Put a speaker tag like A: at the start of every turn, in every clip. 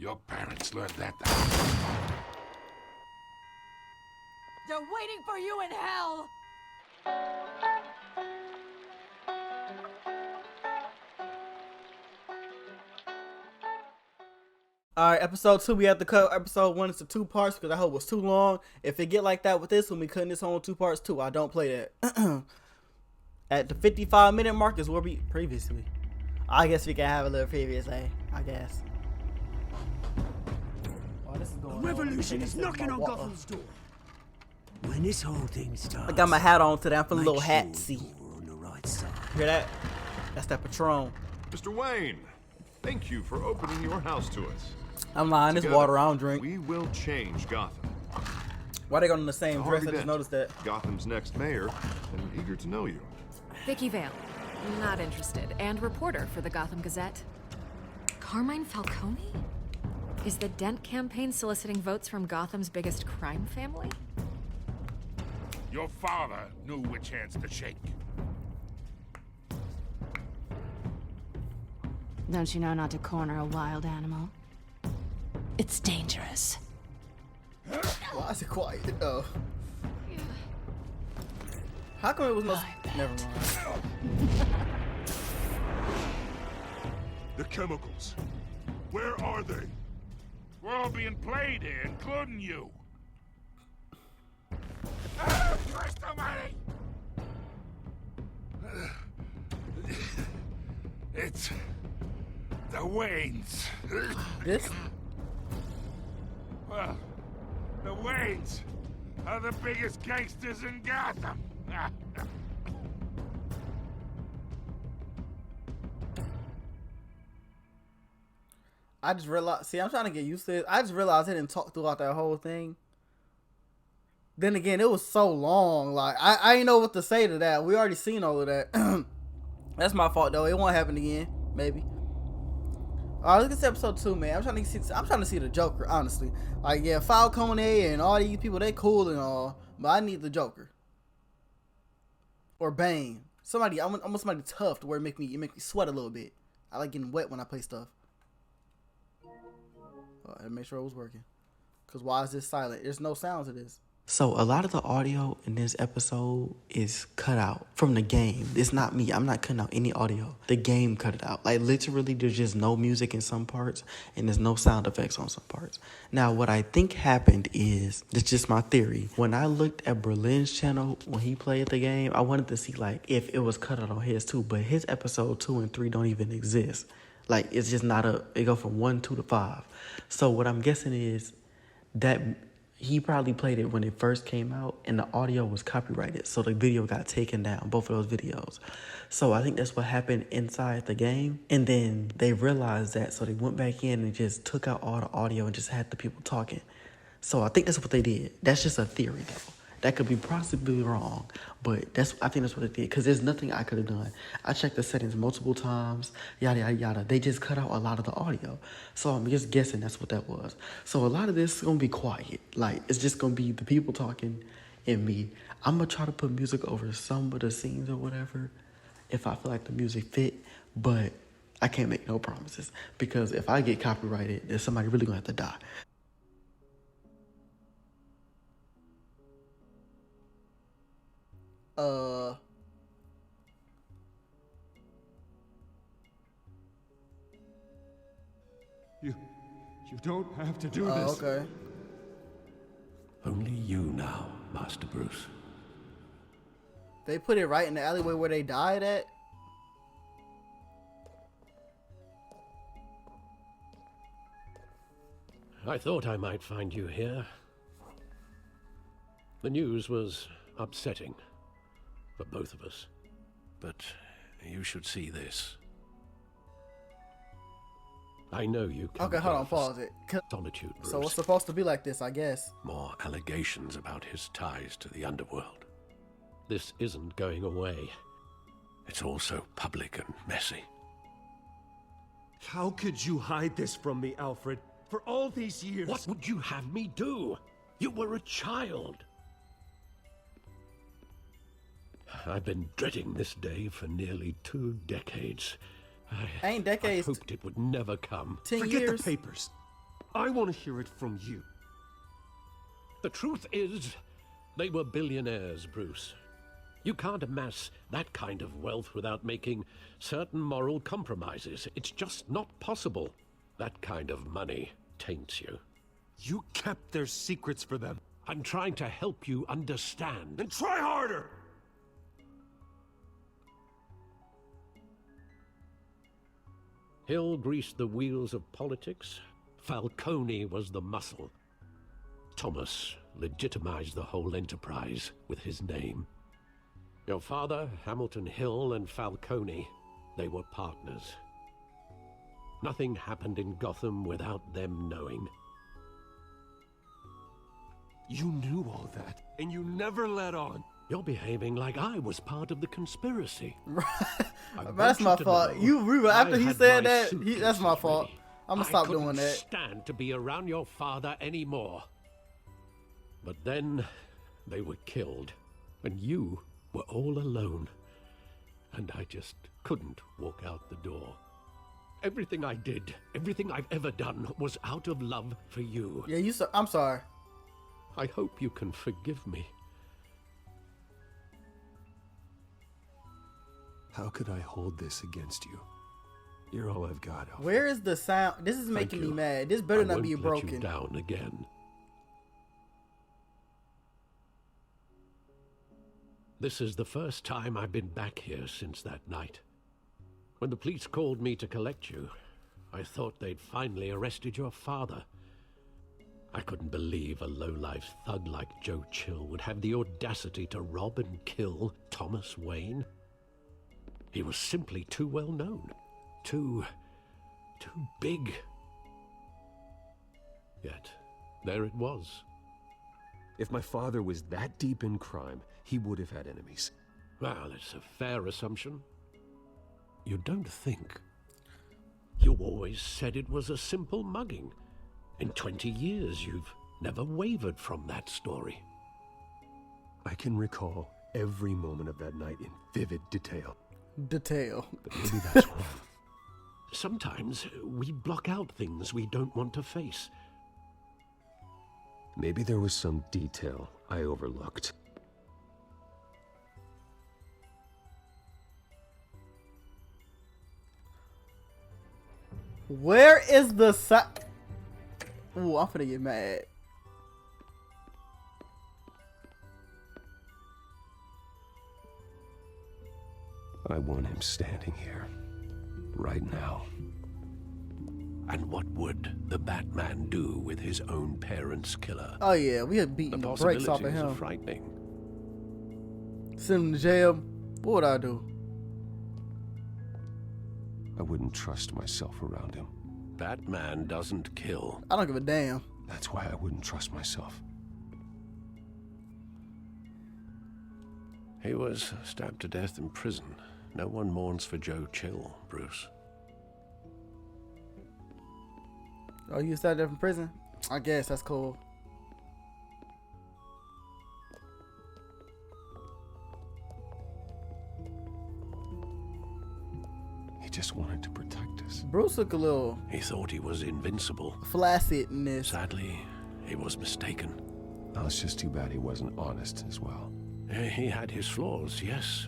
A: Your parents learned that.
B: They're waiting for you in hell!
C: Alright, episode 2, we have to cut episode 1 into 2 parts because I hope it was too long. If it get like that with this one, we cutting this whole 2 parts too. I don't play that. At the 55-minute mark is where we previously. I guess we can have a little previously, I guess. Oh, this is going
D: A revolution is knocking on Gotham's door. When this whole thing starts,
C: I got my hat on today. I'm feeling a little
D: make
C: hatsy.
D: sure you're on the right side.
C: Hear that? That's that Patron.
A: Mr. Wayne, thank you for opening your house to us.
C: I'm lying. This
A: Together,
C: water I don't drink.
A: We will change Gotham.
C: Why they going in the same dress?
A: Harvey
C: I just
A: Dent,
C: noticed that.
A: Gotham's next mayor, and eager to know you.
E: Vicky Vale, not interested, and reporter for the Gotham Gazette. Carmine Falcone? Is the Dent campaign soliciting votes from Gotham's biggest crime family?
F: Your father knew which hands to shake.
G: Don't you know not to corner a wild animal? It's dangerous.
C: Why is it quiet? Oh. How come it was no... Never mind.
F: The chemicals. Where are they? We're all being played here, including you. Christ almighty! It's the Waynes.
C: This?
F: Well, the Waynes are the biggest gangsters in Gotham.
C: I just realized... See, I'm trying to get used to this. I just realized I didn't talk throughout that whole thing. Then again, it was so long. Like, I didn't know what to say to that. We already seen all of that. That's my fault, though. It won't happen again. Maybe. Alright, let's get to episode 2, man. I'm trying to see the Joker, honestly. Like, yeah, Falcone and all these people, they cool and all. But I need the Joker. Or Bane. Somebody, I want somebody tough to where it make me sweat a little bit. I like getting wet when I play stuff. I had to make sure it was working. Because why is this silent? There's no sound to this.
H: So a lot of the audio in this episode is cut out from the game. It's not me. I'm not cutting out any audio. The game cut it out. Like literally there's just no music in some parts and there's no sound effects on some parts. Now what I think happened is, it's just my theory. When I looked at Berlin's channel when he played the game, I wanted to see like if it was cut out on his too. But his episode 2 and 3 don't even exist. Like it's just not it go from 1, 2 to 5. So what I'm guessing is that he probably played it when it first came out and the audio was copyrighted. So the video got taken down, both of those videos. So I think that's what happened inside the game. And then they realized that, so they went back in and just took out all the audio and just had the people talking. So I think that's what they did. That's just a theory though. That could be possibly wrong, but I think that's what it did, because there's nothing I could have done. I checked the settings multiple times, yada, yada, yada. They just cut out a lot of the audio. So I'm just guessing that's what that was. So a lot of this is going to be quiet. Like, it's just going to be the people talking and me. I'm going to try to put music over some of the scenes or whatever if I feel like the music fit, but I can't make no promises, because if I get copyrighted, then somebody really going to have to die.
I: You don't have to do this.
C: Okay.
J: Only you now, Master Bruce.
C: They put it right in the alleyway where they died at.
J: I thought I might find you here. The news was upsetting for both of us. But you should see this. I know you can.
C: Okay, hold on, pause it.
J: Solitude, Bruce.
C: So it's supposed to be like this, I guess.
J: More allegations about his ties to the underworld. This isn't going away. It's all so public and messy.
I: How could you hide this from me, Alfred? For all these years...
J: What would you have me do? You were a child. I've been dreading this day for nearly 2 decades.
C: Ain't decades.
J: I hoped it would never come.
C: 10
I: Forget
C: years.
I: the papers. I want to hear it from you.
J: The truth is, they were billionaires, Bruce. You can't amass that kind of wealth without making certain moral compromises. It's just not possible. That kind of money taints you.
I: You kept their secrets for them.
J: I'm trying to help you understand.
I: Then try harder!
J: Hill greased the wheels of politics. Falcone was the muscle. Thomas legitimized the whole enterprise with his name. Your father, Hamilton Hill, and Falcone, they were partners. Nothing happened in Gotham without them knowing.
I: You knew all that, and you never let on.
J: You're behaving like I was part of the conspiracy.
C: That's my fault. After he said that, that's my fault. I'm gonna stop doing that.
J: I couldn't stand to be around your father anymore. But then they were killed, and you were all alone. And I just couldn't walk out the door. Everything I did, everything I've ever done, was out of love for you.
C: Yeah, I'm sorry.
J: I hope you can forgive me.
I: How could I hold this against you? You're all I've got. Alfred.
C: Where is the sound? This is making me mad. This better not be
J: I won't
C: broken.
J: let you down again. This is the first time I've been back here since that night. When the police called me to collect you, I thought they'd finally arrested your father. I couldn't believe a low-life thug like Joe Chill would have the audacity to rob and kill Thomas Wayne. He was simply too well known. Too big. Yet, there it was.
I: If my father was that deep in crime, he would have had enemies.
J: Well, it's a fair assumption. You don't think. You always said it was a simple mugging. In 20 years, you've never wavered from that story.
I: I can recall every moment of that night in vivid detail.
C: But
I: maybe that's wrong.
J: Sometimes we block out things we don't want to face.
I: Maybe there was some detail I overlooked.
C: Where is the Ooh, I'm finna get mad.
I: I want him standing here, right now.
J: And what would the Batman do with his own parents' killer?
C: Oh yeah, we had beaten the brakes off of
J: possibilities
C: him.
J: are frightening.
C: Send him to jail. What would I do?
I: I wouldn't trust myself around him.
J: Batman doesn't kill.
C: I don't give a damn.
I: That's why I wouldn't trust myself.
J: He was stabbed to death in prison. No one mourns for Joe Chill, Bruce.
C: Oh, you started there from prison? I guess that's cool.
I: He just wanted to protect us.
C: Bruce looked a little
J: He thought he was invincible.
C: flaccid in this.
J: Sadly, he was mistaken.
I: Well, it's just too bad he wasn't honest as well.
J: He had his flaws, yes.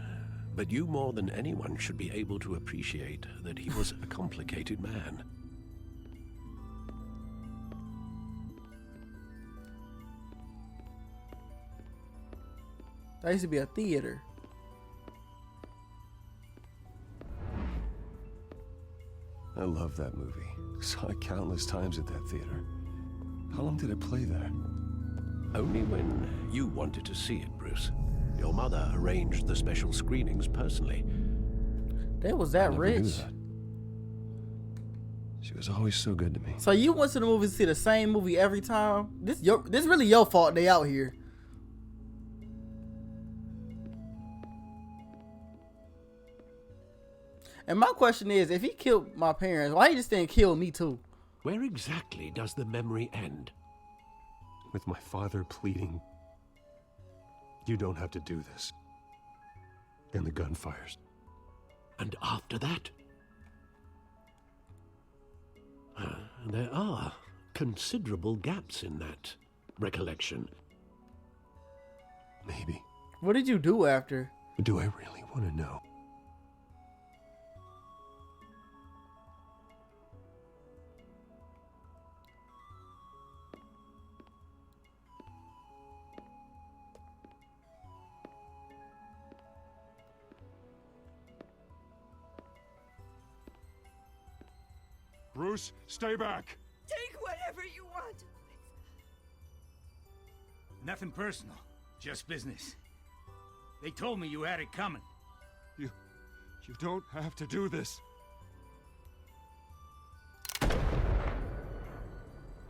J: But you more than anyone should be able to appreciate that he was a complicated man.
C: That used to be a theater.
I: I love that movie. Saw it countless times at that theater. How long did it play there?
J: Only when you wanted to see it, Bruce. Your mother arranged the special screenings personally.
C: They was that
I: I never
C: rich.
I: knew that. She was always so good to me.
C: So you went to the movies to see the same movie every time? This really your fault they out here. And my question is, if he killed my parents, why he just didn't kill me too?
J: Where exactly does the memory end?
I: With my father pleading, "You don't have to do this." And the gun fires.
J: And after that? There are considerable gaps in that recollection.
I: Maybe.
C: What did you do after?
I: But do I really want to know?
F: Bruce, stay back!
B: Take whatever you want.
K: Nothing personal, just business. They told me you had it coming.
F: You don't have to do this.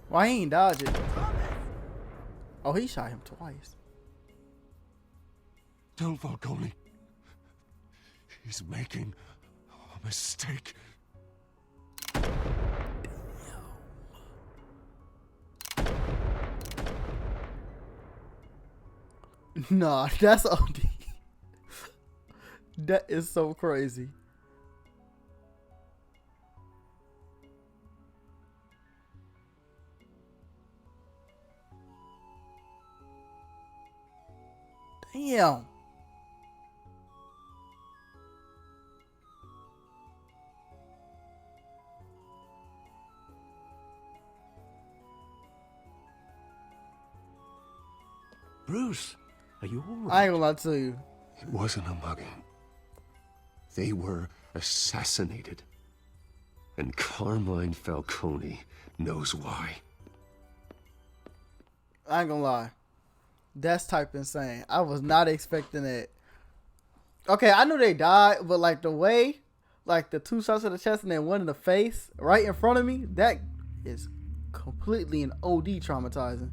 C: Why he ain't dodge it? Oh, he shot him twice.
F: Tell Falcone. He's making a mistake.
C: Nah, that's OD. That is so crazy. Damn.
J: Bruce, are you all right?
C: I ain't gonna lie to you.
I: It wasn't a mugging. They were assassinated. And Carmine Falcone knows why.
C: I ain't gonna lie. That's type insane. I was not expecting that. Okay, I knew they died, but like the way, like the 2 shots to the chest and then one in the face right in front of me, that is completely an OD traumatizing.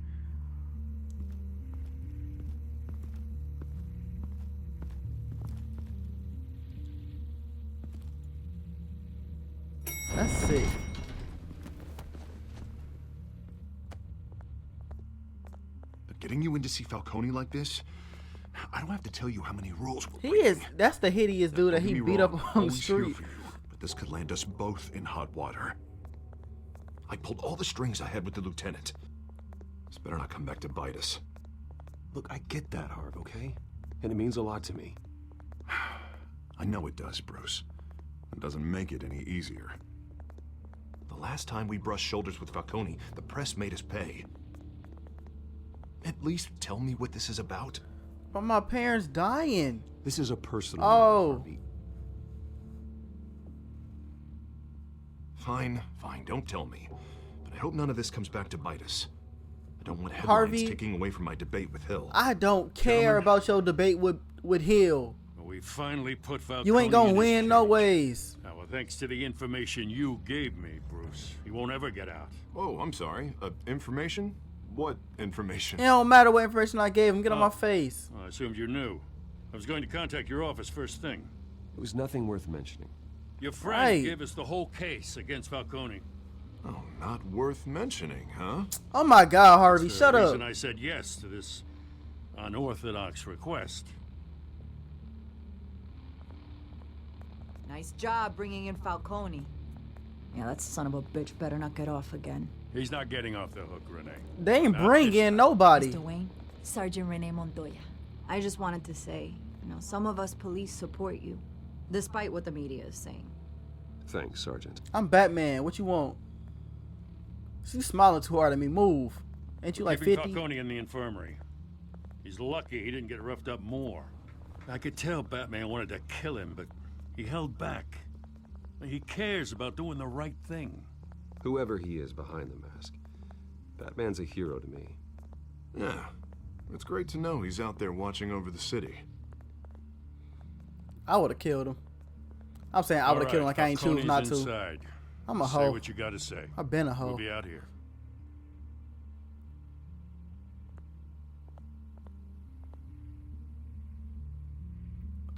C: That's sick.
A: But getting you in to see Falcone like this, I don't have to tell you how many rules we're
C: He
A: breaking.
C: is. That's the hideous dude that
A: Don't
C: he
A: get me
C: beat
A: wrong,
C: up
A: I'm
C: on the
A: always here
C: street.
A: for you, but this could land us both in hot water. I pulled all the strings I had with the lieutenant. This better not come back to bite us.
I: Look, I get that, Harv, okay? And it means a lot to me.
A: I know it does, Bruce. It doesn't make it any easier. The last time we brushed shoulders with Falcone, the press made us pay. At least tell me what this is about.
C: But my parents dying.
I: This is a personal
C: Oh.
I: matter, Harvey.
A: Fine, fine, don't tell me. But I hope none of this comes back to bite us. I don't want headlines
C: Harvey,
A: taking away from my debate with Hill.
C: I don't care about your debate with Hill.
F: We finally put Falcone
C: You ain't gonna
F: in his
C: win no
F: cage.
C: ways.
F: Now, well, thanks to the information you gave me, Bruce, he won't ever get out.
A: Oh, I'm sorry. Information? What information?
C: It don't matter what information I gave him. Get on my face.
F: Well, I assumed you knew. I was going to contact your office first thing.
I: It was nothing worth mentioning.
F: Your friend
C: Right.
F: gave us the whole case against Falcone.
A: Oh, not worth mentioning, huh?
C: Oh my God, Harvey,
F: That's
C: shut
F: the
C: up.
F: reason I said yes to this unorthodox request.
B: Nice job bringing in Falcone. Yeah, that son of a bitch better not get off again.
F: He's not getting off the hook, Renee.
C: They ain't
F: Not
C: bring
F: this
C: in
F: time.
C: nobody.
L: Mr. Wayne, Sergeant Renee Montoya. I just wanted to say, some of us police support you, despite what the media is saying.
I: Thanks, Sergeant.
C: I'm Batman. What you want? She's smiling too hard at me. Move. Ain't you like
F: Keeping
C: 50?
F: Falcone in the infirmary. He's lucky he didn't get roughed up more. I could tell Batman wanted to kill him, but he held back. He cares about doing the right thing.
I: Whoever he is behind the mask, Batman's a hero to me.
A: Yeah. It's great to know he's out there watching over the city.
C: I would have killed him. I'm saying I would have killed him like I ain't choose
F: Falcone's
C: not to.
F: inside.
C: I'm a
F: Say
C: hoe.
F: what you gotta say.
C: I've been a
F: We'll
C: hoe.
F: be out here.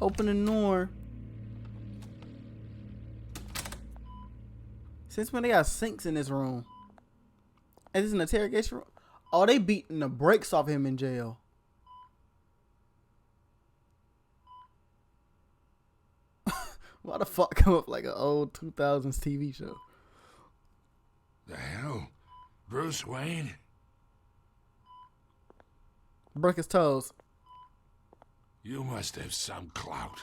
C: Open the door. Since when they got sinks in this room? Is this an interrogation room? Oh, they beating the brakes off him in jail. Why the fuck come up like an old 2000s TV show?
F: The hell?
M: Bruce Wayne?
C: Broke his toes.
M: You must have some clout.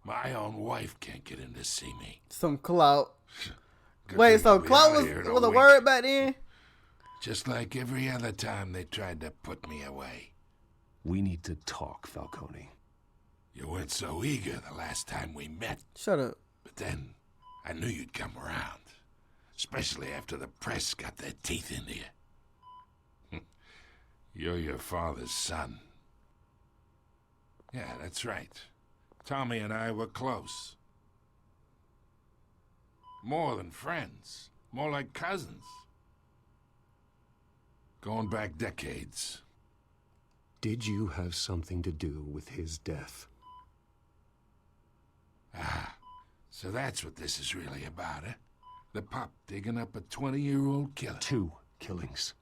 M: My own wife can't get in to see me.
C: Some clout.
M: Good
C: Wait,
M: thing
C: so
M: I'll be
C: clout
M: out here in
C: was a
M: week.
C: word back then?
M: Just like every other time they tried to put me away.
I: We need to talk, Falcone.
M: You weren't so eager the last time we met.
C: Shut up.
M: But then, I knew you'd come around. Especially after the press got their teeth into you. You're your father's son. Yeah, that's right. Tommy and I were close. More than friends. More like cousins. Going back decades.
I: Did you have something to do with his death?
M: Ah, so that's what this is really about, eh? The pup digging up a 20-year-old killer.
I: 2 killings,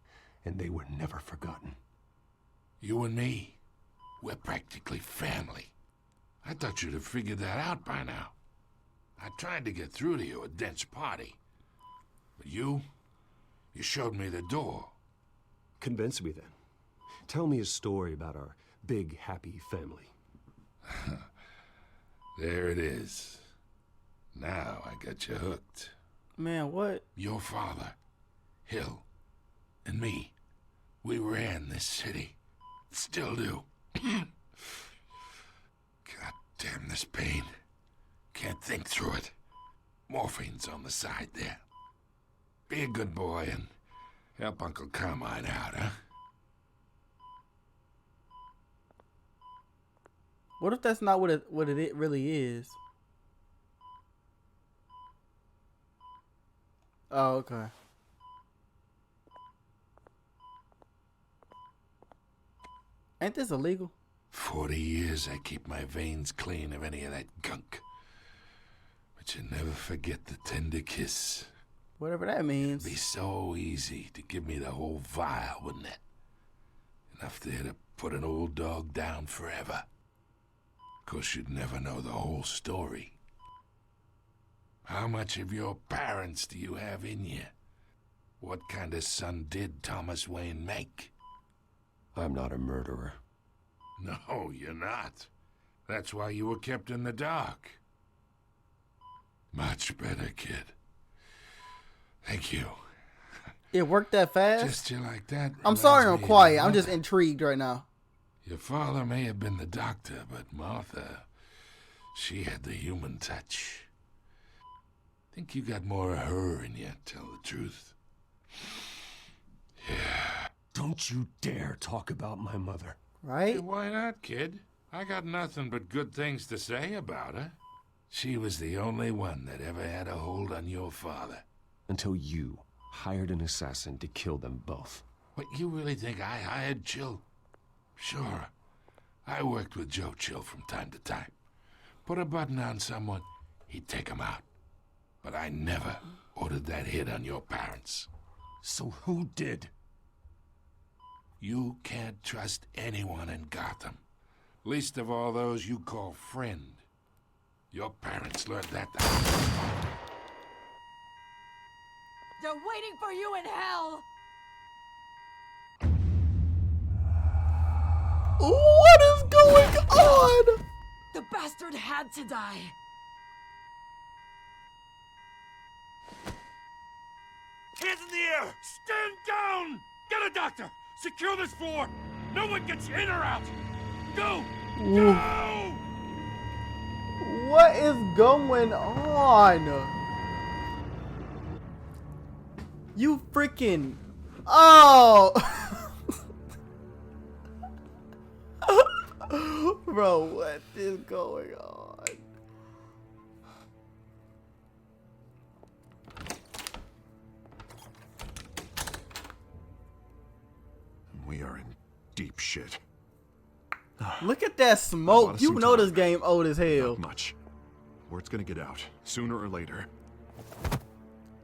I: and they were never forgotten.
M: You and me, we're practically family. I thought you'd have figured that out by now. I tried to get through to you at Dent's party. But you showed me the door.
I: Convince me then. Tell me a story about our big, happy family.
M: There it is. Now I got you hooked.
C: Man, what?
M: Your father, Hill, and me, we ran this city. Still do. God damn this pain. Can't think through it. Morphine's on the side there. Be a good boy and help Uncle Carmine out, huh?
C: What if that's not what it really is? Oh, okay. Ain't this illegal?
M: 40 years I keep my veins clean of any of that gunk. But you never forget the tender kiss.
C: Whatever that means.
M: It'd be so easy to give me the whole vial, wouldn't it? Enough there to put an old dog down forever. Of course, you'd never know the whole story. How much of your parents do you have in you? What kind of son did Thomas Wayne make?
I: I'm not a murderer.
M: No, you're not. That's why you were kept in the dark. Much better, kid. Thank you.
C: It worked that fast?
M: Just you like that.
C: I'm sorry I'm
M: reminds me of
C: quiet.
M: your
C: I'm just
M: mother.
C: intrigued right now.
M: Your father may have been the doctor, but Martha, she had the human touch. Think you got more of her in you, tell the truth. Yeah.
I: Don't you dare talk about my mother.
C: Right?
M: Hey, why not, kid? I got nothing but good things to say about her. She was the only one that ever had a hold on your father.
I: Until you hired an assassin to kill them both.
M: What, you really think I hired Chill? Sure. I worked with Joe Chill from time to time. Put a button on someone, he'd take him out. But I never ordered that hit on your parents.
I: So who did?
M: You can't trust anyone in Gotham. Least of all those you call friend. Your parents learned that.
B: They're waiting for you in hell!
C: What is going on?
B: The bastard had to die.
F: Hands in the air! Stand down! Get a doctor! Secure this floor! No one gets in or out! Go! Go!
C: What is going on? You freaking... Oh! Bro, what is going on?
A: We are in deep shit.
C: Look at that smoke. You know this game old as hell.
A: Not much. Word's gonna get out, sooner or later.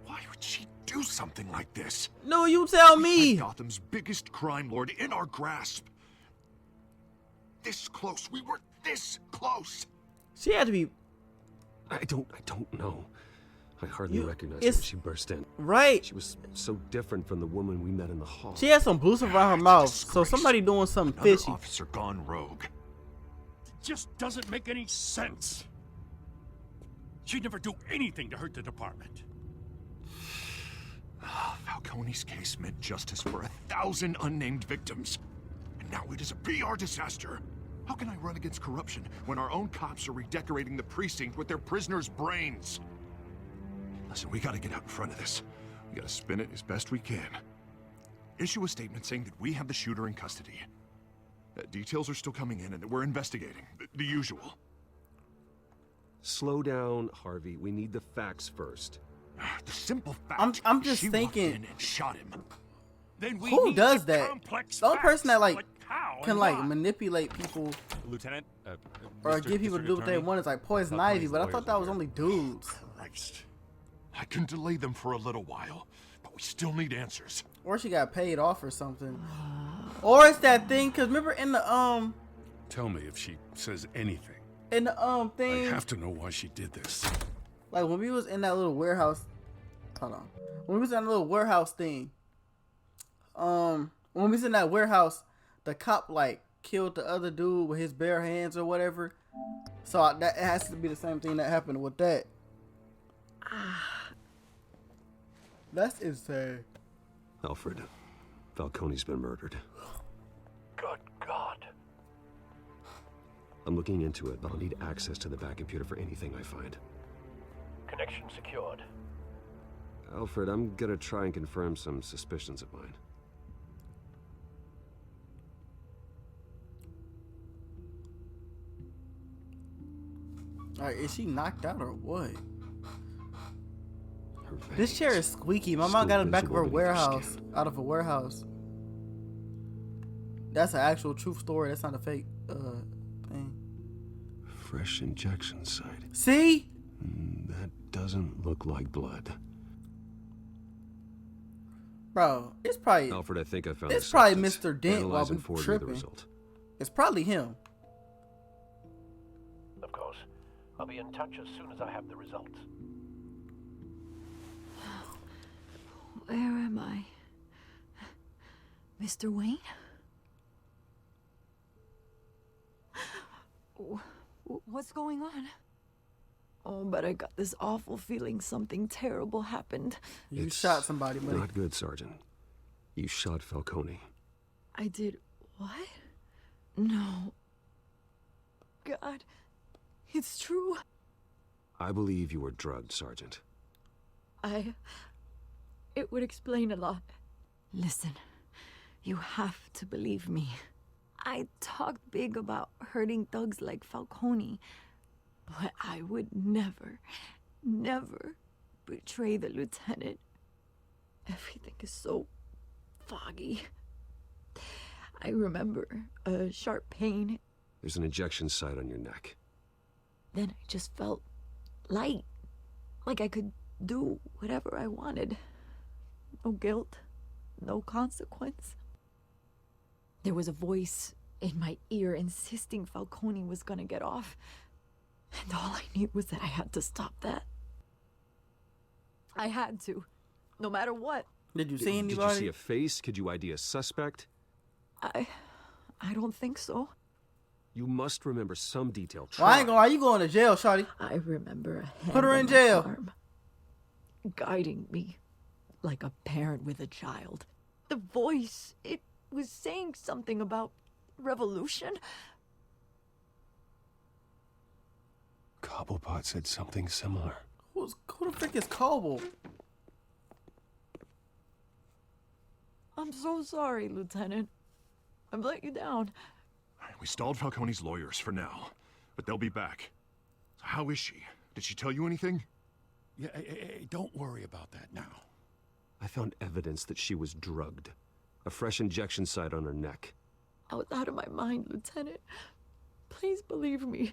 A: Why would she do something like this?
C: No, you tell
A: We
C: me.
A: had Gotham's biggest crime lord in our grasp. This close. We were this close.
C: She had to be...
I: I don't know. I hardly recognized her
C: it's-
I: when she burst in.
C: Right.
I: She was so different from the woman we met in the hall.
C: She had some blues around her mouth, so somebody doing something
A: Another
C: fishy.
A: officer gone rogue.
F: It just doesn't make any sense. She'd never do anything to hurt the department.
A: Falcone's case meant justice for 1,000 unnamed victims. And now it is a PR disaster. How can I run against corruption when our own cops are redecorating the precinct with their prisoners' brains? Listen, we gotta get out in front of this. We gotta spin it as best we can. Issue a statement saying that we have the shooter in custody. Details are still coming in and that we're investigating. The usual.
I: Slow down, Harvey. We need the facts first.
A: The simple fact
C: I'm
A: is
C: just
A: she
C: thinking,
A: walked in and shot him.
F: Then we
C: who
F: need
C: does
F: the
C: that?
F: complex
C: The only person that
F: facts,
C: like
F: how
C: can
F: and
C: like
F: why.
C: manipulate people
N: Lieutenant,
C: or
N: Mr.
C: get people to do what they
N: Attorney,
C: want is like Poison Ivy, but I thought that was only dudes.
A: Christ. I can delay them for a little while, but we still need answers.
C: Or she got paid off or something. Or it's that thing, cause remember in the
F: Tell me if she says anything.
C: thing,
F: I have to know why she did this.
C: like when we was in that little warehouse. Hold on. When we was in that little warehouse thing. When we was in that warehouse, the cop like killed the other dude with his bare hands or whatever. So that it has to be the same thing that happened with that. That's insane.
I: Alfred, Falcone's been murdered.
J: Good God.
I: I'm looking into it, but I'll need access to the back computer for anything I find.
J: Connection secured.
I: Alfred, I'm gonna try and confirm some suspicions of mine.
C: Alright, is she knocked out or what?
I: Her
C: This chair is squeaky. My mom got it back of her
I: visible beneath her
C: warehouse.
I: skin.
C: Out of a warehouse. That's an actual true story. That's not a fake thing.
I: Fresh injection site.
C: See?
I: That doesn't look like blood.
C: Bro, it's probably
I: Alfred, I think I found
C: it's
I: the
C: probably
I: substance.
C: Mr. Dent while
I: Analyze
C: we
I: and forward me the
C: tripping.
I: result.
C: It's probably him.
J: Of course. I'll be in touch as soon as I have the results.
L: Where am I? Mr. Wayne? What's going on? Oh, but I got this awful feeling something terrible happened.
C: You
I: It's
C: shot somebody, buddy.
I: Not good, Sergeant. You shot Falcone.
L: I did what? No. God, it's true.
I: I believe you were drugged, Sergeant.
L: It would explain a lot. Listen, you have to believe me. I talked big about hurting thugs like Falcone, but I would never, never betray the lieutenant. Everything is so foggy. I remember a sharp pain.
I: There's an injection site on your neck.
L: Then I just felt light, like I could do whatever I wanted. No guilt, no consequence. There was a voice in my ear insisting Falcone was gonna get off. And all I knew was that I had to stop that. I had to, no matter what.
C: Did you see
I: Did you
C: anybody?
I: see a face? Could you ID a suspect?
L: I don't think so.
I: You must remember some detail.
C: Well, I ain't
I: Try.
C: gonna lie, you going to jail, shawty.
L: I remember a hand
C: Put her
L: on
C: in
L: my
C: jail.
L: arm, guiding me like a parent with a child. The voice, it was saying something about revolution.
I: Cobblepot said something similar.
C: Who the frick is Cobble?
L: I'm so sorry, Lieutenant. I've let you down.
A: We stalled Falcone's lawyers for now, but they'll be back. How is she? Did she tell you anything?
F: Yeah, hey, don't worry about that now.
I: I found evidence that she was drugged. A fresh injection site on her neck.
L: I was out of my mind, Lieutenant. Please believe me.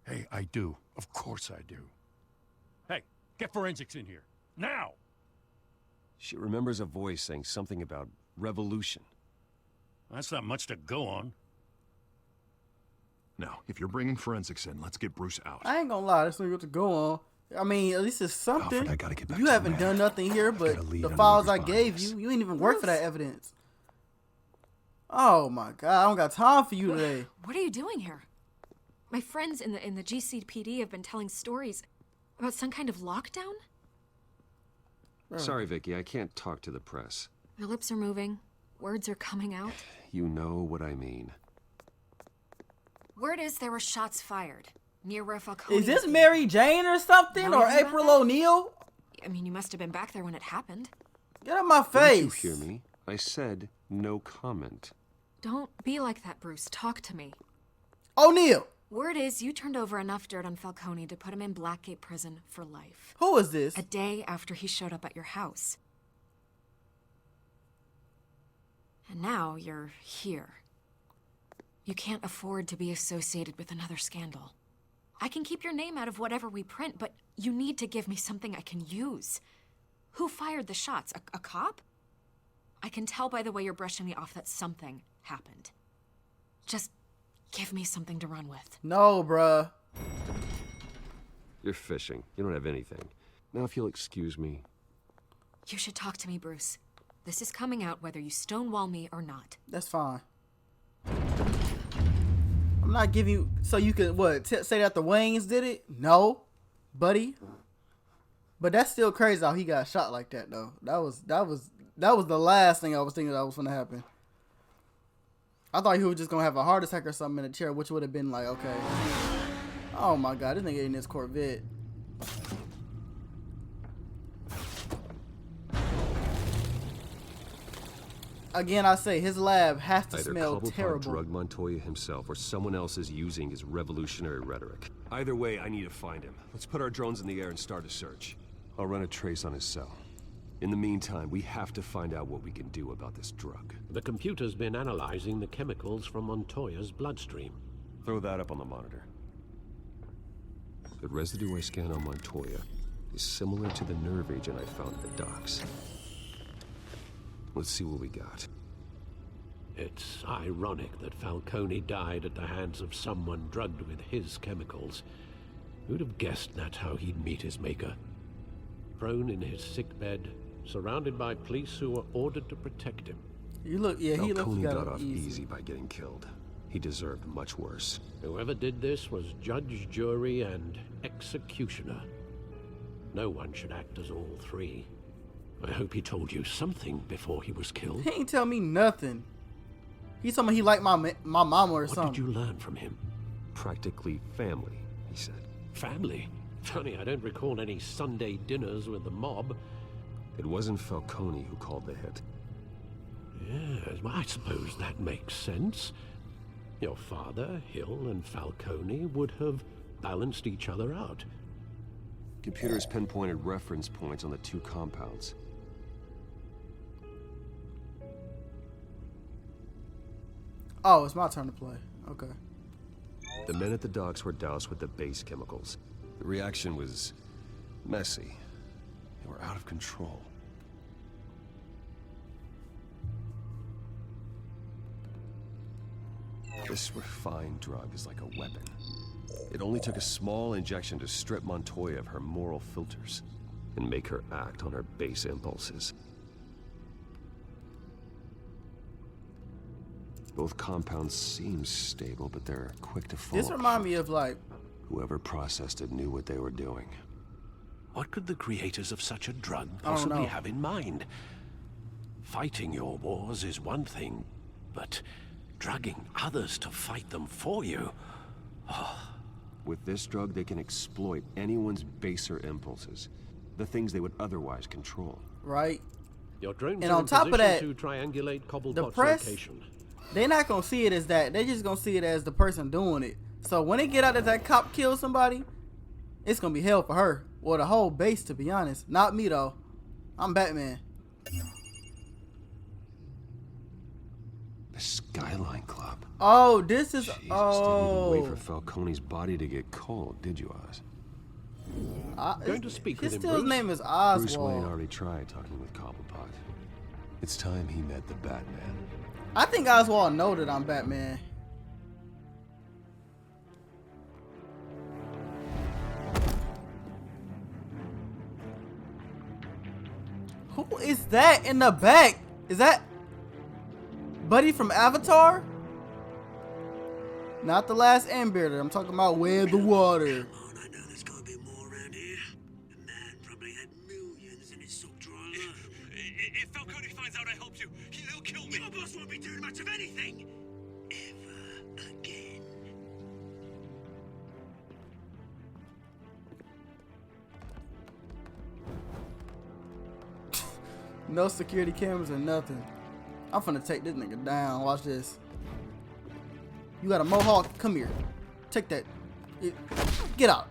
F: Hey, I do. Of course I do. Hey, get forensics in here. Now!
I: She remembers a voice saying something about revolution.
F: That's not much to go on.
A: Now, if you're bringing forensics in, let's get Bruce out.
C: I ain't gonna lie, this nigga to go on. I mean, at least it's something.
I: Alfred, I gotta get back
C: You
I: to the
C: haven't
I: man.
C: done nothing here, but
I: gotta lead
C: the
I: on
C: files I
I: neighbors'
C: gave
I: bodies.
C: you ain't even work for that evidence. Oh my God, I don't got time for you today.
E: What are you doing here? My friends in the GCPD have been telling stories about some kind of lockdown.
N: Sorry, Vicky, I can't talk to the press.
E: Your lips are moving. Words are coming out.
N: You know what I mean.
E: Word is there were shots fired near where Falcone.
C: Is this Mary Jane or something?
E: Know
C: Or
E: anything about
C: April
E: that?
C: O'Neil?
E: I mean, you must have been back there when it happened.
C: Get out my
N: Didn't
C: face.
N: you hear me? I said no comment.
E: Don't be like that, Bruce. Talk to me.
C: O'Neil.
E: Word is you turned over enough dirt on Falcone to put him in Blackgate Prison for life.
C: Who is this?
E: A day after he showed up at your house. And now you're here. You can't afford to be associated with another scandal. I can keep your name out of whatever we print, but you need to give me something I can use. Who fired the shots? A cop? I can tell by the way you're brushing me off that something happened. Just give me something to run with.
C: No, bruh.
N: You're fishing. You don't have anything. Now, if you'll excuse me.
E: You should talk to me, Bruce. This is coming out whether you stonewall me or not.
C: That's fine. I'm not giving you so you can what say that the Waynes did it? No, buddy. But that's still crazy how he got shot like that though. That was the last thing I was thinking that was gonna happen. I thought he was just gonna have a heart attack or something in a chair, which would have been like okay. Oh my God, this nigga in this Corvette. Again, I say his lab has to
N: Either
C: smell
N: Cobblepot
C: terrible.
N: drugged Montoya himself, or someone else is using his revolutionary rhetoric. Either way, I need to find him. Let's put our drones in the air and start a search. I'll run a trace on his cell. In the meantime, we have to find out what we can do about this drug.
J: The computer's been analyzing the chemicals from Montoya's bloodstream.
N: Throw that up on the monitor. The residue I scanned on Montoya is similar to the nerve agent I found at the docks. Let's see what we got.
J: It's ironic that Falcone died at the hands of someone drugged with his chemicals. Who'd have guessed that's how he'd meet his maker? Prone in his sickbed, surrounded by police who were ordered to protect him.
C: You look, yeah, he looks
N: Falcone
C: got
N: got off
C: easy.
N: easy by getting killed. He deserved much worse.
J: Whoever did this was judge, jury, and executioner. No one should act as all three. I hope he told you something before he was killed.
C: He ain't tell me nothing. He told me he liked my mama or something.
J: What did you learn from him?
N: Practically family, he said.
J: Family? Funny, I don't recall any Sunday dinners with the mob.
N: It wasn't Falcone who called the hit.
J: Yes, well, I suppose that makes sense. Your father, Hill, and Falcone would have balanced each other out.
N: Computers pinpointed reference points on the two compounds.
C: Oh, it's my turn to play. Okay.
N: The men at the docks were doused with the base chemicals. The reaction was messy. They were out of control. This refined drug is like a weapon. It only took a small injection to strip Montoya of her moral filters and make her act on her base impulses. Both compounds seem stable, but they're quick to fall
C: This remind me of like
N: whoever processed it knew what they were doing.
J: What could the creators of such a drug
C: I don't
J: possibly
C: know.
J: have in mind? Fighting your wars is one thing, but drugging others to fight them for you?
N: With this drug, they can exploit anyone's baser impulses, the things they would otherwise control.
C: right.
J: Your drones
C: And
J: are
C: on
J: in
C: top of
J: position
C: that,
J: to triangulate
C: the
J: Cobblepot's
C: press,
J: location.
C: they're not gonna see it as that. They're just gonna see it as the person doing it. So when they get out that that cop kills somebody, it's gonna be hell for her or the whole base. To be honest, not me though. I'm Batman.
N: The Skyline Club.
C: Oh, this is
N: Jesus, didn't even wait
C: oh.
N: for Falcone's body to get cold, did you, Oz?
J: Going to speak with him,
C: His
J: Bruce?
C: name is
N: Bruce Wayne
C: Oswald.
N: already tried talking with Cobblepot. It's time he met the Batman.
C: I think Oswald know that I'm Batman. Who is that in the back? Is that Buddy from Avatar? Not the last Airbender. I'm talking about Where the Water.
D: I know there's got to be more around here. The man probably had millions in his suck-dry life.
O: If Falcone finds out I helped you, he'll kill me.
D: Your boss won't be doing much of anything. Ever again.
C: No security cameras or nothing. I'm finna take this nigga down. Watch this. You got a mohawk? Come here. Take that. Get out.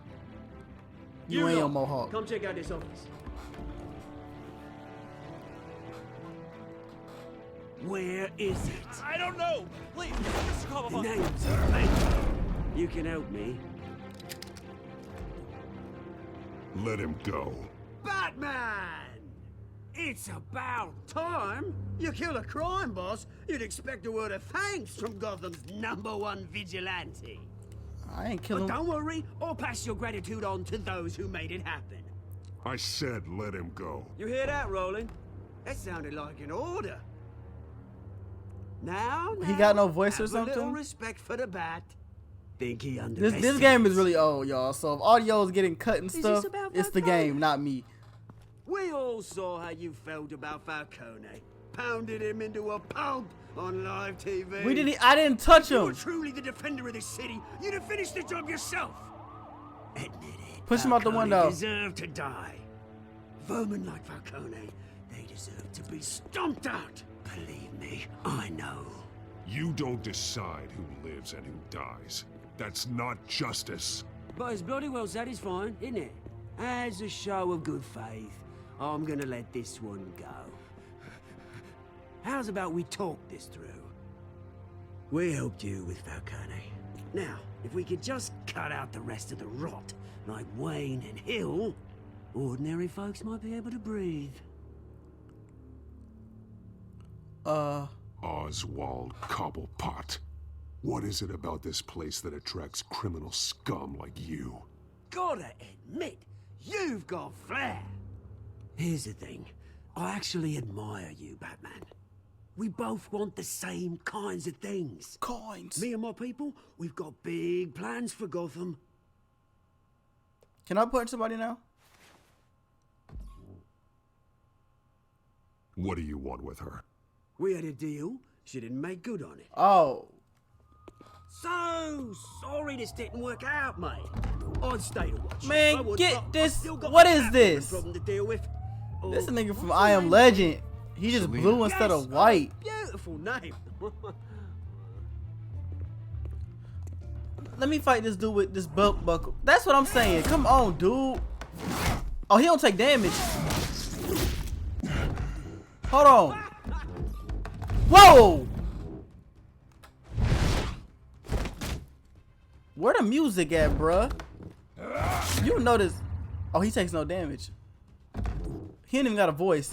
C: You ain't a mohawk.
D: Come check out this office. Where is it?
O: I don't know. Please, Mr.
D: The
O: Cobblepot.
D: name's Batman. You can help me.
M: Let him go.
D: Batman! It's about time. You kill a crime boss, you'd expect a word of thanks from Gotham's #1 vigilante.
C: I ain't killing.
D: But don't worry, I'll pass your gratitude on to those who made it happen.
M: I said let him go.
D: You hear that, Roland? That sounded like an order. Now,
C: He got no voice or
D: have a little
C: something?
D: respect for the Bat. Think he underestimates.
C: This game is really old, y'all. So if audio is getting cut and
D: Is
C: stuff,
D: this about
C: it's the
D: Falcone?
C: game, not me.
D: We all saw how you felt about Falcone. Pounded him into a pulp on live TV.
C: We didn't. I didn't touch
D: If you were
C: him.
D: truly the defender of this city, you'd have finished the job yourself. Admit it.
C: Push him out the
D: Falcone
C: window.
D: Deserve to die. Vermin like Falcone, they deserve to be stomped out. Believe me, I know.
M: You don't decide who lives and who dies. That's not justice.
D: But it's bloody well satisfying, isn't it? As a show of good faith, I'm gonna let this one go. How's about we talk this through? We helped you with Falcone. Now, if we could just cut out the rest of the rot, like Wayne and Hill, ordinary folks might be able to breathe.
M: Oswald Cobblepot. What is it about this place that attracts criminal scum like you?
D: Gotta admit, you've got flair. Here's the thing. I actually admire you, Batman. We both want the same kinds of things.
C: Coins.
D: Me and my people, we've got big plans for Gotham.
C: Can I punch somebody now?
M: What do you want with her?
D: We had a deal. She didn't make good on it.
C: Oh.
D: So sorry this didn't work out, mate. I'd stay to watch.
C: Man,
D: I would,
C: get
D: but I
C: this-
D: still got
C: what
D: the
C: is
D: Batwoman
C: this?
D: problem to deal with.
C: This
D: Oh,
C: a nigga from
D: what's
C: I
D: her
C: Am
D: name?
C: Legend. He just blue instead
D: Yes,
C: of white.
D: Beautiful name.
C: Let me fight this dude with this belt buckle. That's what I'm saying. Come on, dude. Oh, he don't take damage. Hold on. Whoa! Where the music at, bruh? You notice. Oh, he takes no damage. He ain't even got a voice.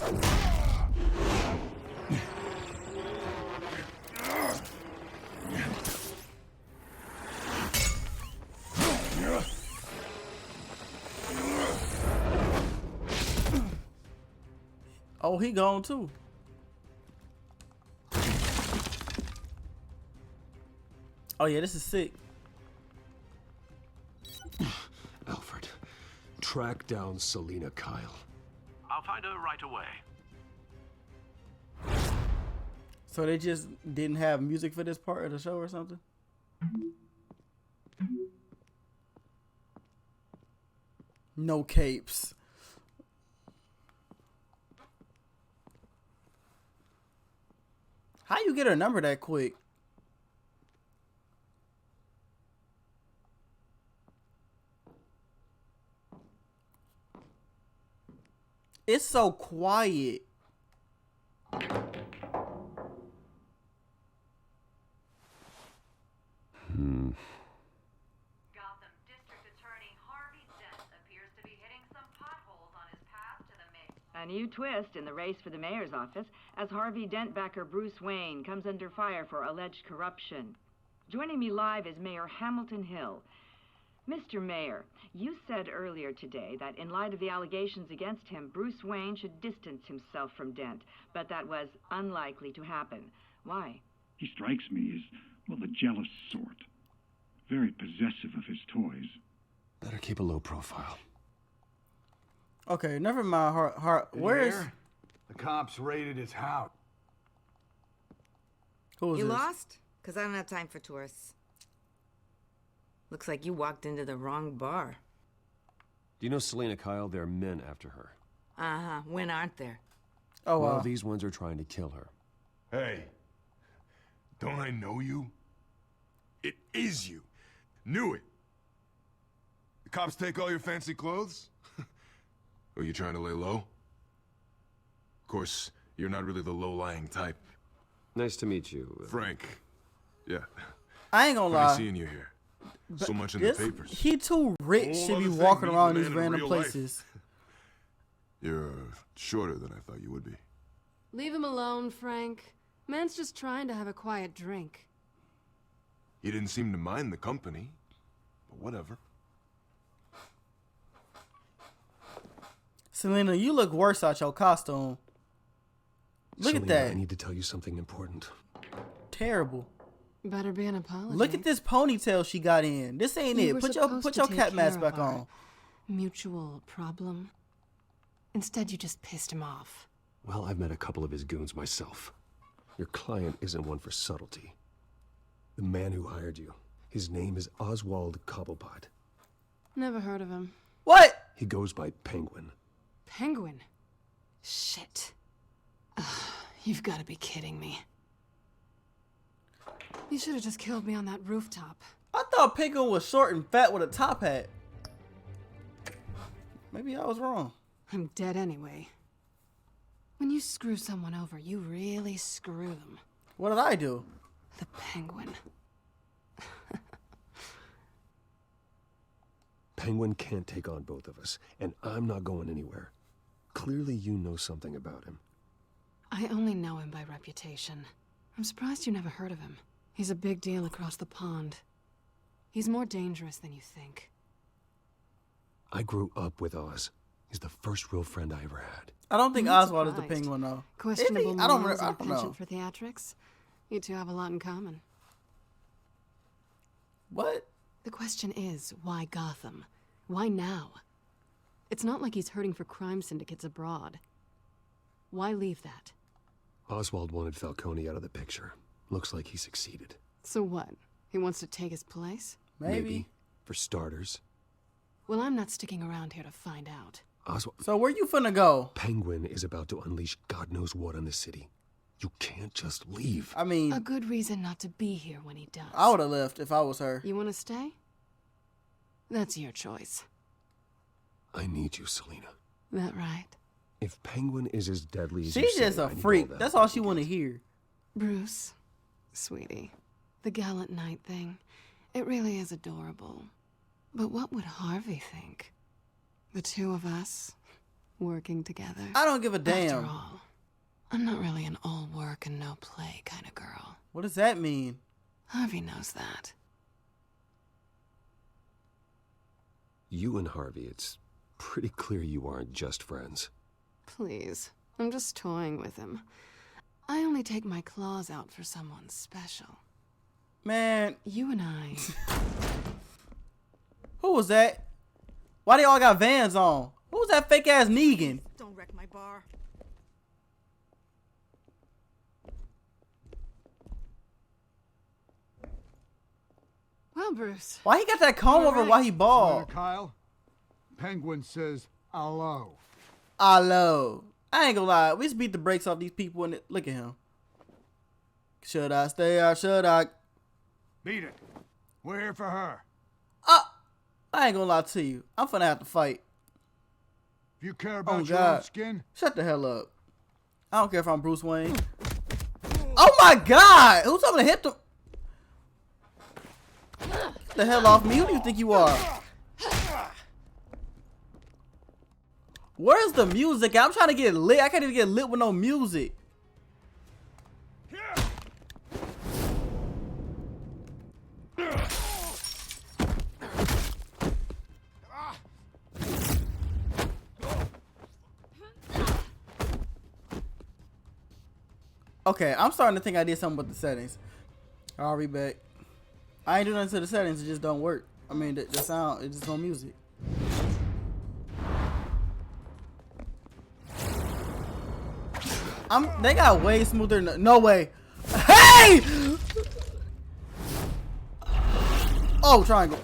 C: Oh, he gone too. Oh yeah, this is sick.
N: Alfred, track down Selina Kyle.
J: I'll find her right away.
C: So they just didn't have music for this part of the show or something? No capes. How you get her number that quick? It's so quiet.
B: Gotham District Attorney Harvey Dent appears to be hitting some potholes on his path to the mayor.
P: A new twist in the race for the mayor's office as Harvey Dent backer Bruce Wayne comes under fire for alleged corruption. Joining me live is Mayor Hamilton Hill. Mr. Mayor, you said earlier today that in light of the allegations against him, Bruce Wayne should distance himself from Dent, but that was unlikely to happen. Why?
Q: He strikes me as, well, the jealous sort. Very possessive of his toys.
N: Better keep a low profile.
C: Okay, never mind. Where is...
R: The cops raided his house.
C: Who is
S: You
C: this?
S: lost? Because I don't have time for tourists. Looks like you walked into the wrong bar.
N: Do you know Selena Kyle? There are men after her.
S: Uh-huh. When aren't there?
C: Oh,
N: well, these ones are trying to kill her.
M: Hey, don't I know you? It is you. Knew it. The cops take all your fancy clothes? Are you trying to lay low? Of course, you're not really the low-lying type.
N: Nice to meet you.
M: Frank. Yeah.
C: I ain't gonna
M: Funny
C: lie.
M: seeing you here.
C: But
M: So much in the papers.
C: He too rich
M: Whole
C: to be
M: other thing
C: walking
M: meeting
C: around
M: the
C: these
M: man in
C: random
M: real life.
C: places.
M: You're shorter than I thought you would be.
G: Leave him alone, Frank. Man's just trying to have a quiet drink.
M: You didn't seem to mind the company, but whatever.
C: Selena, you look worse out your costume. Look
N: Selena,
C: at that.
N: I need to tell you something important.
C: Terrible.
G: Better be an apology.
C: Look at this ponytail she got in. This ain't
G: You
C: it.
G: were
C: Put
G: supposed
C: your
G: to
C: cat
G: take
C: mask
G: care of
C: back
G: our
C: on.
G: Mutual problem. Instead, you just pissed him off.
N: Well, I've met a couple of his goons myself. Your client isn't one for subtlety. The man who hired you, his name is Oswald Cobblepot.
G: Never heard of him.
C: What?
N: He goes by Penguin.
G: Penguin? Shit. You've got to be kidding me. You should have just killed me on that rooftop.
C: I thought Penguin was short and fat with a top hat. Maybe I was wrong.
G: I'm dead anyway. When you screw someone over, you really screw them.
C: What did I do?
G: The Penguin.
N: Penguin can't take on both of us, and I'm not going anywhere. Clearly you know something about him.
G: I only know him by reputation. I'm surprised you never heard of him. He's a big deal across the pond. He's more dangerous than you think.
N: I grew up with Oz. He's the first real friend I ever had.
C: I don't think
G: I'm not
C: Oswald is the
G: surprised.
C: Penguin though.
G: Questionable
C: Is he? I don't
G: morals and a
C: know.
G: penchant for theatrics. You two have a lot in common.
C: What?
G: The question is, why Gotham? Why now? It's not like he's hurting for crime syndicates abroad. Why leave that?
N: Oswald wanted Falcone out of the picture. Looks like he succeeded.
G: So what? He wants to take his place?
C: Maybe.
N: For starters.
G: Well, I'm not sticking around here to find out.
N: Oswald.
C: So where you finna go?
N: Penguin is about to unleash God knows what on the city. You can't just leave.
C: I mean,
G: A good reason not to be here when he does.
C: I would have left if I was her.
G: You want to stay? That's your choice.
N: I need you, Selena.
G: That right?
N: If Penguin is as deadly as you
C: She's
N: say,
C: just a
N: I need
C: freak.
N: all that.
C: That's all she want to hear.
G: Bruce, sweetie, the gallant knight thing, it really is adorable. But what would Harvey think? The two of us, working together.
C: I don't give a damn.
G: After all, I'm not really an all work and no play kind of girl.
C: What does that mean?
G: Harvey knows that.
N: You and Harvey, it's pretty clear you aren't just friends.
G: Please, I'm just toying with him. I only take my claws out for someone special.
C: Man.
G: You and I.
C: Who was that? Why they all got Vans on? Who was that fake ass Negan?
S: Don't wreck my bar.
G: Well, Bruce.
C: Why he got that comb over while he bald?
R: Kyle, Penguin says hello.
C: Hello. I ain't gonna lie. We just beat the brakes off these people and look at him. Should I stay or should I?
R: Beat it. We're here for her.
C: I ain't gonna lie to you. I'm finna have to fight.
R: If you care about
C: Oh
R: your own
C: God.
R: skin,
C: Shut the hell up. I don't care if I'm Bruce Wayne. Oh my God. Who's gonna hit them? Get the hell off me. Who do you think you are? Where's the music? I'm trying to get lit. I can't even get lit with no music. Okay, I'm starting to think I did something with the settings. I'll be back. I ain't do nothing to the settings. It just don't work. I mean, the sound, it's just no music. They got way smoother than, no way. Hey! Oh, triangle.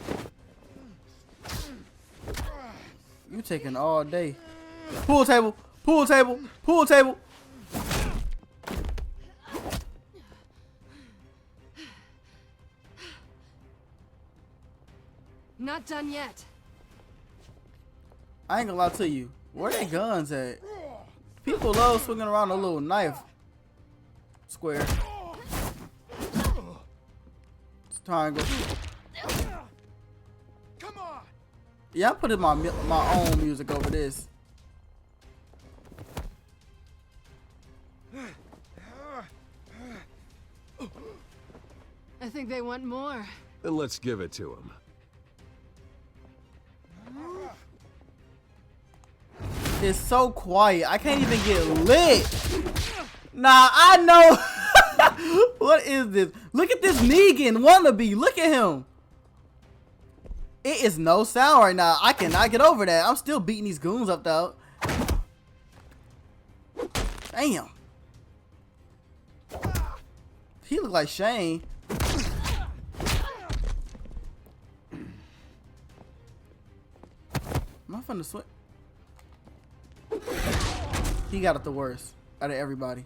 C: You taking all day. Pool table, pool table, pool table.
G: Not done yet.
C: I ain't gonna lie to you. Where they guns at? People love swinging around a little knife. Square. Triangle.
R: Come on.
C: Yeah, I'm putting my own music over this.
G: I think they want more.
N: Then let's give it to him.
C: It's so quiet. I can't even get lit. Nah, I know. What is this? Look at this Negan wannabe. Look at him. It is no sound right now. I cannot get over that. I'm still beating these goons up though. Damn. He look like Shane. Am I finna swing? He got it the worst out of everybody.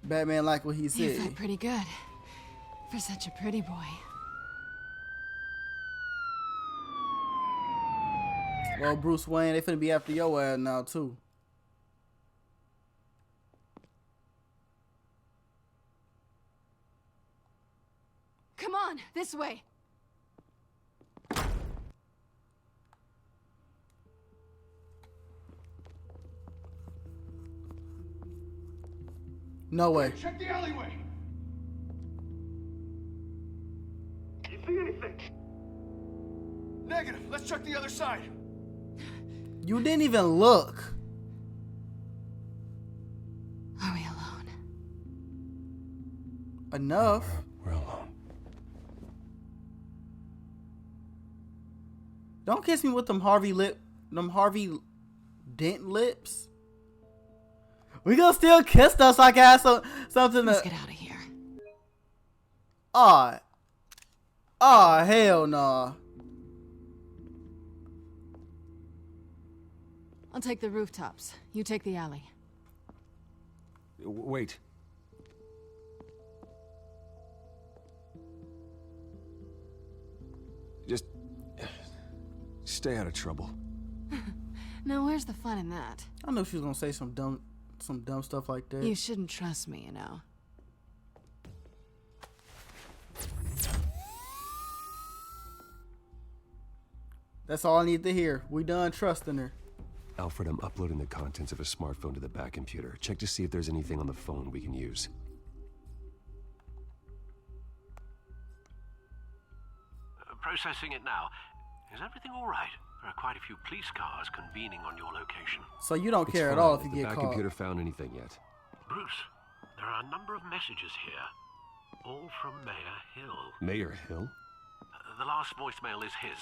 C: Batman liked what he said.
G: You felt pretty good for such a pretty boy.
C: Well, Bruce Wayne, they finna be after your ass now too.
G: Come on, this way.
C: No way.
R: Check the alleyway.
O: You see anything?
R: Negative. Let's check the other side.
C: You didn't even look.
G: Are we alone?
C: Enough.
I: We're alone.
C: Don't kiss me with them Harvey Dent lips. We gonna still kiss though, so I can have something.
G: Let's get out of here.
C: Aw, hell nah.
G: I'll take the rooftops. You take the alley.
N: Wait. Just stay out of trouble.
G: Now, where's the fun in that?
C: I knew she was gonna say some dumb stuff like that.
G: You shouldn't trust me, you know.
C: That's all I need to hear. We done trusting her.
N: Alfred, I'm uploading the contents of a smartphone to the back computer. Check to see if there's anything on the phone we can use.
J: Processing it now. Is everything all right? There are quite a few police cars convening on your location.
C: So you don't
N: It's
C: care at
N: fine.
C: all if you
N: the
C: get
N: back
C: caught.
N: computer found anything yet?
J: Bruce, there are a number of messages here. All from Mayor Hill.
N: Mayor Hill?
J: The last voicemail is his.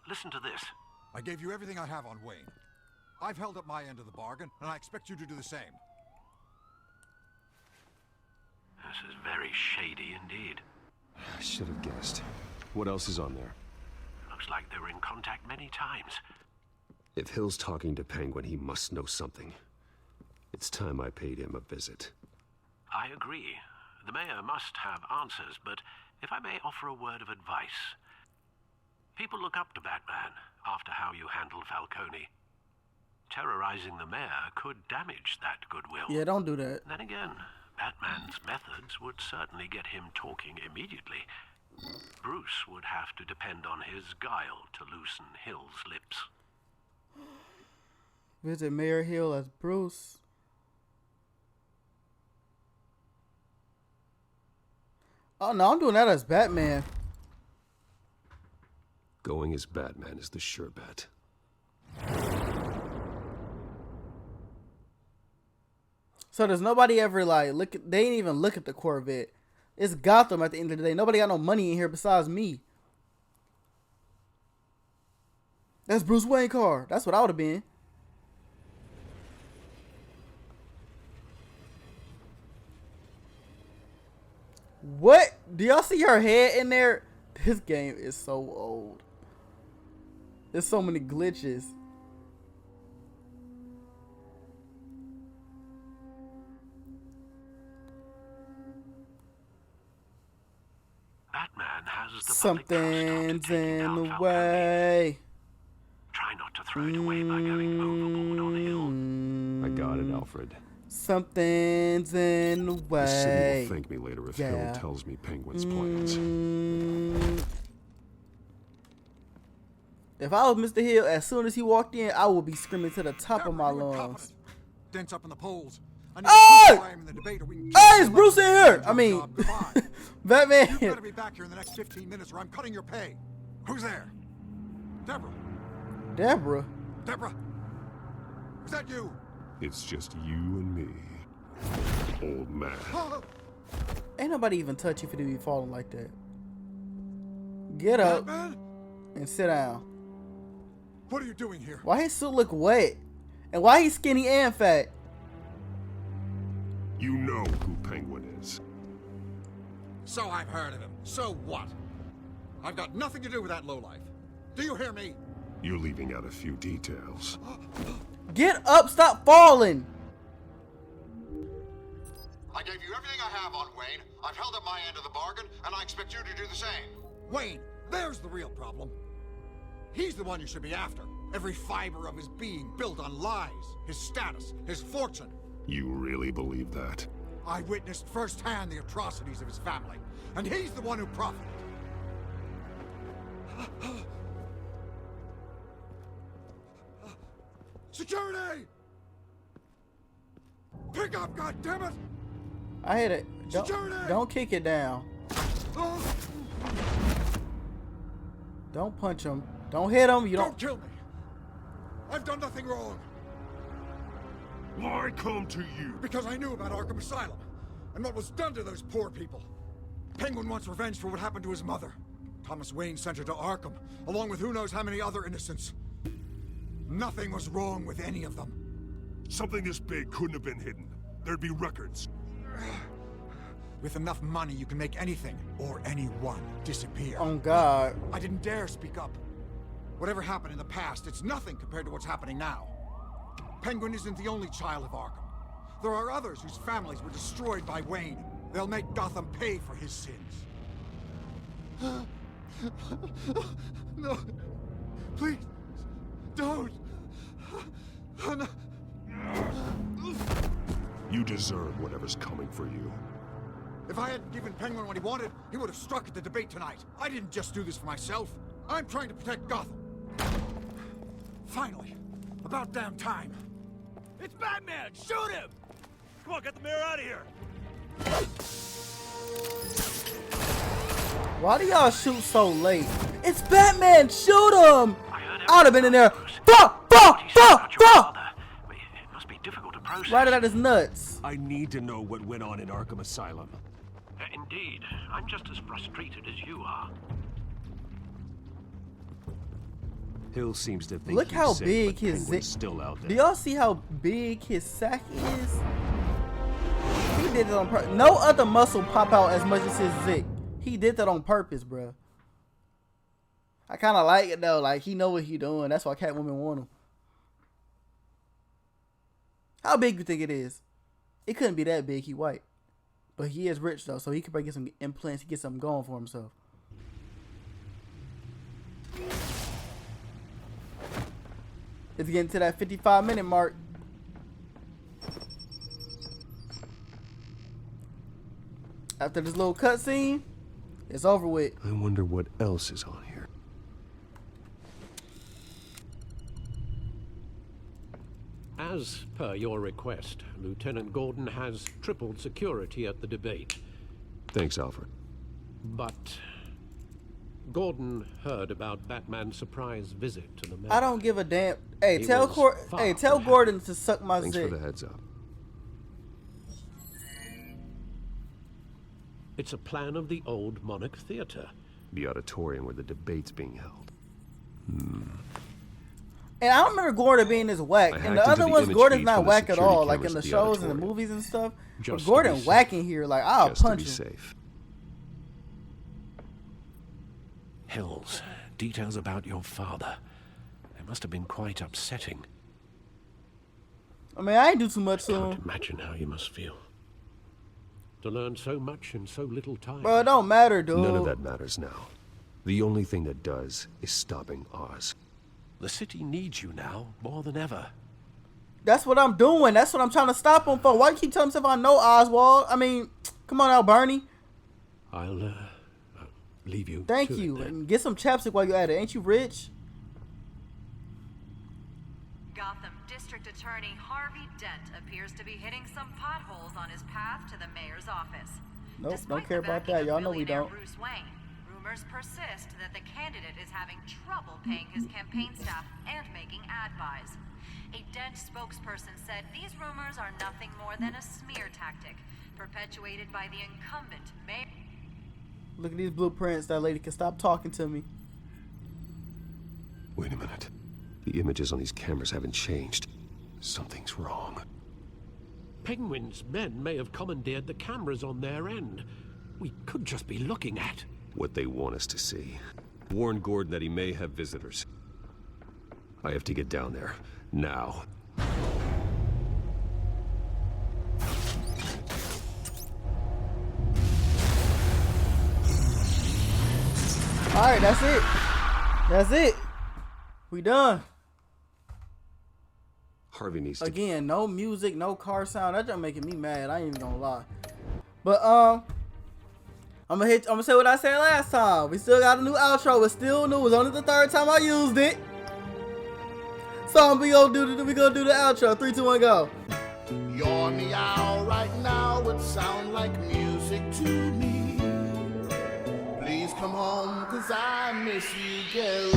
J: Listen to this.
R: I gave you everything I have on Wayne. I've held up my end of the bargain, and I expect you to do the same.
J: This is very shady indeed.
N: I should have guessed. What else is on there?
J: Looks like they were in contact many times.
N: If Hill's talking to Penguin, he must know something. It's time I paid him a visit.
J: I agree. The mayor must have answers, but if I may offer a word of advice. People look up to Batman after how you handled Falcone. Terrorizing the mayor could damage that goodwill.
C: Yeah, don't do that.
J: Then again, Batman's methods would certainly get him talking immediately. Bruce would have to depend on his guile to loosen Hill's lips.
C: Visit Mayor Hill as Bruce. Oh no, I'm doing that as Batman.
N: Going as Batman is the sure bet.
C: So does nobody ever like look at, they didn't even look at the Corvette. It's Gotham at the end of the day. Nobody got no money in here besides me. That's Bruce Wayne car. That's what I would have been. What? Do y'all see her head in there? This game is so old. There's so many glitches.
J: Batman has the
C: Something's in the way.
J: Try not to throw it away by going overboard on Hill.
N: I got it, Alfred.
C: Something's in the way.
N: The city will thank me later if Hill tells me Penguin's plans.
C: If I was Mr. Hill, as soon as he walked in, I would be screaming to the top of my lungs.
R: Dents up in the polls.
C: Hey! Hey, it's Bruce in here! I mean, Batman.
R: You better be back here in the next 15 minutes or I'm cutting your pay. Who's there? Deborah.
C: Deborah?
R: Deborah? Is that you?
N: It's just you and me, old man.
C: Ain't nobody even touch you for you be falling like that. Get up and sit down.
R: What are you doing here?
C: Why his suit look wet? And why he's skinny and fat?
N: You know who Penguin is.
R: So I've heard of him. So what? I've got nothing to do with that lowlife. Do you hear me?
N: You're leaving out a few details.
C: Get up, stop falling.
R: I gave you everything I have on Wayne. I've held up my end of the bargain, and I expect you to do the same. Wayne, there's the real problem. He's the one you should be after. Every fiber of his being built on lies, his status, his fortune.
N: You really believe that?
R: I witnessed firsthand the atrocities of his family, and he's the one who profited. Security! Pick up, goddammit!
C: I hit it. Don't kick it down. Don't punch him. Don't hit him. You
R: don't kill me. I've done nothing wrong.
N: Why come to you?
R: Because I knew about Arkham Asylum and what was done to those poor people. Penguin wants revenge for what happened to his mother. Thomas Wayne sent her to Arkham, along with who knows how many other innocents. Nothing was wrong with any of them.
N: Something this big couldn't have been hidden. There'd be records.
R: With enough money, you can make anything or anyone disappear.
C: Oh, God.
R: I didn't dare speak up. Whatever happened in the past, it's nothing compared to what's happening now. Penguin isn't the only child of Arkham. There are others whose families were destroyed by Wayne. They'll make Gotham pay for his sins. No. Please. Don't. No.
N: You deserve whatever's coming for you.
R: If I hadn't given Penguin what he wanted, he would have struck at the debate tonight. I didn't just do this for myself. I'm trying to protect Gotham. Finally. About damn time.
K: It's Batman! Shoot him! Come on, get the mayor out of here!
C: Why do y'all shoot so late? It's Batman! Shoot him! I would have been in there. Fuck!
J: It must be difficult to process.
C: Right out his nuts.
N: I need to know what went on in Arkham Asylum.
J: Indeed. I'm just as frustrated as you are.
N: Hill seems to think
C: Look
N: he's
C: how
N: safe,
C: big
N: but
C: his
N: Penguin's still out there.
C: Do y'all see how big his sack is? He did it on purpose. No other muscle pop out as much as his zick. He did that on purpose, bro. I kind of like it though. Like he know what he doing. That's why Catwoman want him. How big do you think it is? It couldn't be that big. He white, but he is rich though, so he could probably get some implants. He get something going for himself. It's getting to that 55-minute mark. After this little cutscene, it's over with.
N: I wonder what else is on here.
J: As per your request, Lieutenant Gordon has tripled security at the debate.
N: Thanks, Alfred.
J: But Gordon heard about Batman's surprise visit to the mayor.
C: I don't give a damn. Hey, tell Gordon to suck my
N: Thanks
C: dick.
N: for the heads up.
J: It's a plan of the old Monarch Theatre.
N: The auditorium where the debate's being held.
C: And I don't remember Gordon being this whack. And the other ones, Gordon's not whack at all. Like in the shows and the movies and stuff. But Gordon whacking here, like I'll punch him.
N: Safe.
J: Hills, details about your father. They must have been quite upsetting.
C: I mean, I ain't do too much to
J: I
C: him.
J: can't imagine how you must feel. To learn so much in so little time.
C: Bro, it don't matter, dude.
N: None of that matters now. The only thing that does is stopping Oz.
J: The city needs you now more than ever.
C: That's what I'm doing. That's what I'm trying to stop him for. Why you keep telling me if I know Oswald? I mean, come on out, Bernie.
J: I'll leave you.
C: Thank you. And get some chapstick while you're at it. Ain't you rich?
T: Gotham District Attorney Harvey Dent appears to be hitting some potholes on his path to the mayor's office.
C: Nope,
T: Despite
C: don't care
T: the
C: about
T: backing
C: that.
T: of
C: Y'all know we
T: billionaire
C: don't.
T: Bruce Wayne, rumors persist that the candidate is having trouble paying his campaign staff and making ad buys. A Dent spokesperson said these rumors are nothing more than a smear tactic perpetuated by the incumbent mayor.
C: Look at these blueprints. That lady can stop talking to me.
N: Wait a minute. The images on these cameras haven't changed. Something's wrong.
J: Penguin's men may have commandeered the cameras on their end. We could just be looking at
N: What they want us to see. Warn Gordon that he may have visitors. I have to get down there. Now.
C: Alright, that's it. That's it. We done.
N: Harvey needs to...
C: Again, no music, no car sound. That just making me mad. I ain't even gonna lie. But I'm gonna say what I said last time. We still got a new outro. It's still new. It's only the third time I used it. So we gonna do the outro. 3, 2, 1, go.
U: You're meow right now would sound like music to me. Please come home, 'cause I miss you, Gary.